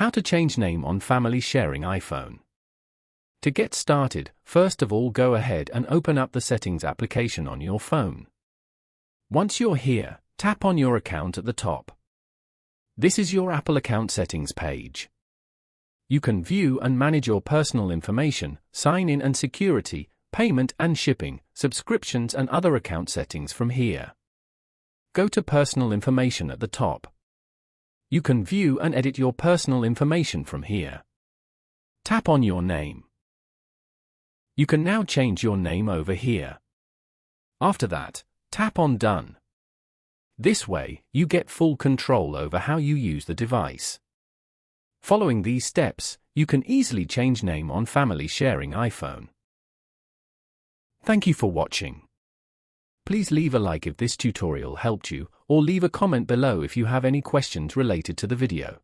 How to change name on family sharing iPhone. To get started, first of all go ahead and open up the Settings application on your phone. Once you're here, tap on your account at the top. This is your Apple account settings page. You can view and manage your personal information, sign in and security, payment and shipping, subscriptions and other account settings from here. Go to Personal Information at the top. You can view and edit your personal information from here. Tap on your name. You can now change your name over here. After that, tap on Done. This way, you get full control over how you use the device. Following these steps, you can easily change name on family sharing iPhone. Thank you for watching. Please leave a like if this tutorial helped you, or leave a comment below if you have any questions related to the video.